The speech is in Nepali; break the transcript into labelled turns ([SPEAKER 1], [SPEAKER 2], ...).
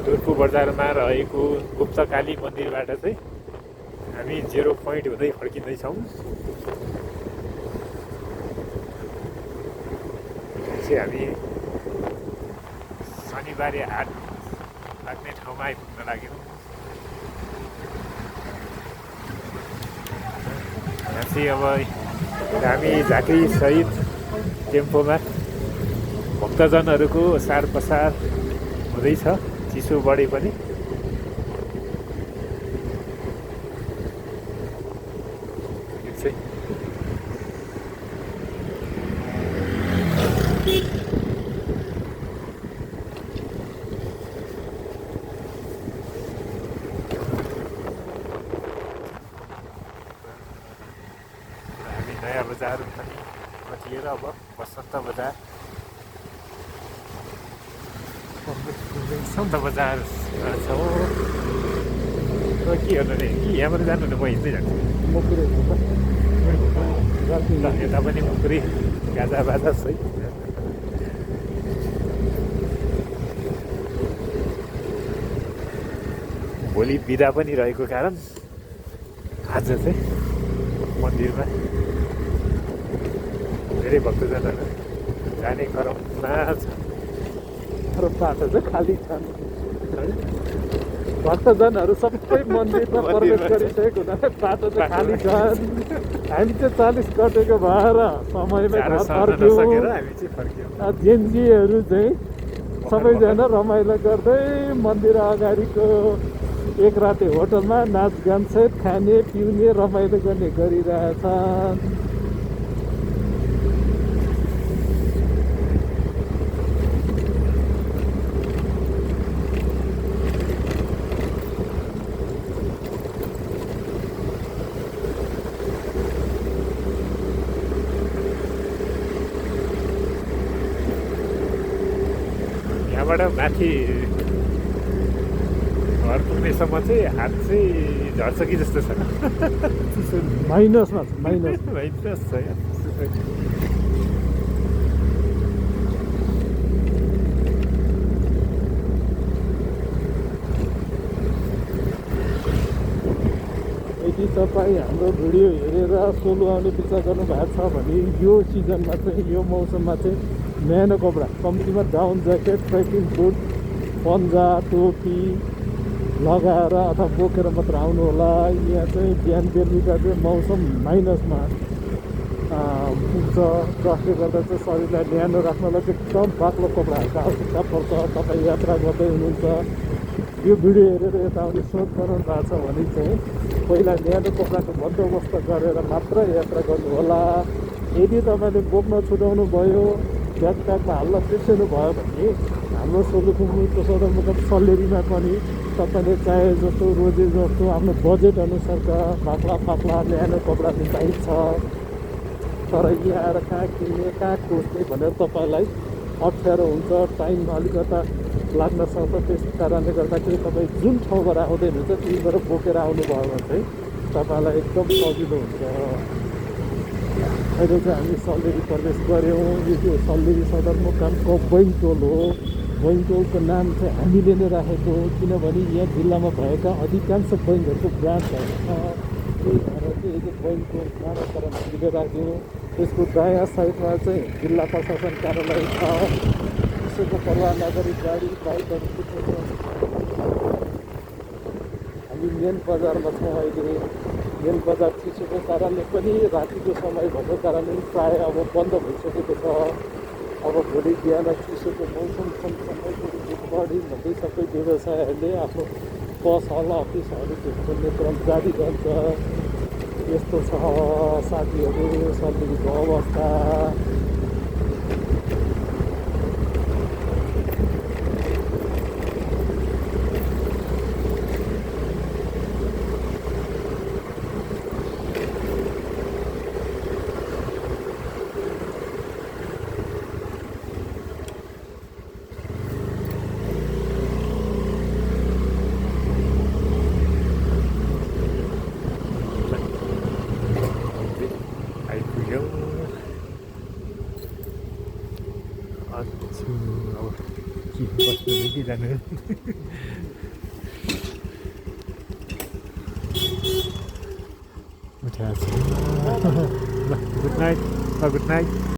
[SPEAKER 1] टुर्पु बजारमा रहेको गुप्तकाली मन्दिरबाट चाहिँ हामी 0 पोइन्ट हुँदै फर्किँदैछौँ। चाहिँ हामी शनिबारे हाट लाग्ने ठाउँमा आइपुग्न लाग्यौँ। यहाँ चाहिँ अब हामी झाँक्री सहित टेम्पोमा भक्तजनहरूको ओसार पसार हुँदैछ, चिसो बढे पनि। नयाँ बजार पनि कटिएर अब बसन्त बजार बसन्त बजार छ। के गर्नु नि, कि यहाँबाट जानु नि, म हिँड्दै जान्छु। यता पनि मुकुरी गाजा बाजा छ। भोलि बिदा पनि रहेको कारण आज चाहिँ मन्दिरमा धेरै भक्तजनहरू जाने क्रममा छ।
[SPEAKER 2] र बाटो चाहिँ खाली छन्। भक्तजनहरू सबै मन्दिरमा प्रवेश गरिसकेको हुनाले बाटो चाहिँ खाली छन्। हामी चाहिँ 40 गतेको भएर समयमै घर फर्क्यौँ। जेन्जीहरू चाहिँ सबैजना रमाइलो गर्दै मन्दिर अगाडिको एक राति होटलमा नाचगान सहित खाने पिउने रमाइलो गर्ने गरिरहेछन्।
[SPEAKER 1] यहाँबाट माथि घर पुग्नेसम्म चाहिँ हात चाहिँ झर्छ कि जस्तो छ।
[SPEAKER 2] माइनसमा छ, माइनस
[SPEAKER 1] छ यहाँ।
[SPEAKER 2] यदि तपाईँ हाम्रो भिडियो हेरेर सोलो आउने विचार गर्नुभएको छ भने यो सिजनमा चाहिँ, यो मौसममा चाहिँ न्यानो कपडा, कम्तीमा डाउन ज्याकेट, ट्रेकिङ बुट, पन्जा, टोपी लगाएर अथवा बोकेर मात्र आउनु होला। यहाँ चाहिँ बिहान बेलुका चाहिँ मौसम माइनसमा पुग्छ, जसले गर्दा चाहिँ शरीरलाई न्यानो राख्नलाई चाहिँ एकदम पातलो कपडाहरूको आवश्यकता पर्छ। तपाईँ यात्रा गर्दै हुनुहुन्छ, यो भिडियो हेरेर यता आउने सोच गर्नु भएको छ भने चाहिँ पहिला न्यानो कपडाको बन्दोबस्त गरेर मात्र यात्रा गर्नु होला। यदि तपाईँले बोक्न छुटाउनु भयो, ब्याकप्याकमा हाल्न बिर्सिनु भयो भने हाम्रो सोलुखुम्बुको सदरमुकाम सल्लेरीमा पनि तपाईँले चाहे जस्तो रोजे जस्तो आफ्नो बजेट अनुसारका पातला न्यानो कपडाहरू पाइन्छ। तर यहाँ आएर कहाँ किन्ने, कहाँ खोज्ने भनेर तपाईँलाई अप्ठ्यारो हुन्छ, टाइम अलिकता लाग्न सक्छ। त्यस कारणले गर्दाखेरि तपाईँ जुन ठाउँबाट आउँदै हुनुहुन्छ त्यहीँबाट बोकेर आउनुभयो भने चाहिँ तपाईँलाई एकदम सजिलो हुन्छ। अहिले चाहिँ हामी सल्लेरी प्रवेश गऱ्यौँ। यो चाहिँ सल्लेरी सदरमुकामको बैङ्टोल हो। बैङ्टोलको नाम चाहिँ हामीले नै राखेको, किनभने यहाँ जिल्लामा भएका अधिकांश बैङ्कहरूको ब्रान्चहरू छ। त्यही भएर चाहिँ यो चाहिँ बैङ्टोल नामाकरण हामीले राख्यौँ। त्यसको दायाँ साइडमा चाहिँ जिल्ला प्रशासन कार्यालय छ। त्यसैको परवाह नगरी गाडी बाइकहरू कुद्छ। हामी मेन बजारमा छौँ अहिले। मेन बजार चिसोको कारणले पनि, रातिको समय भएको कारणले प्रायः अब बन्द भइसकेको छ। अब भोलि बिहान चिसोको मौसम बढी भन्दै सबै व्यवसायहरूले आफ्नो पसल अफिसहरू खोल्ने क्रम जारी गर्छ। यस्तो छ साथीहरू सल्लेरीको अवस्था।
[SPEAKER 1] के बस्नु कि जानु उठ्याएको छ ल गुड नाइट गुड नाइट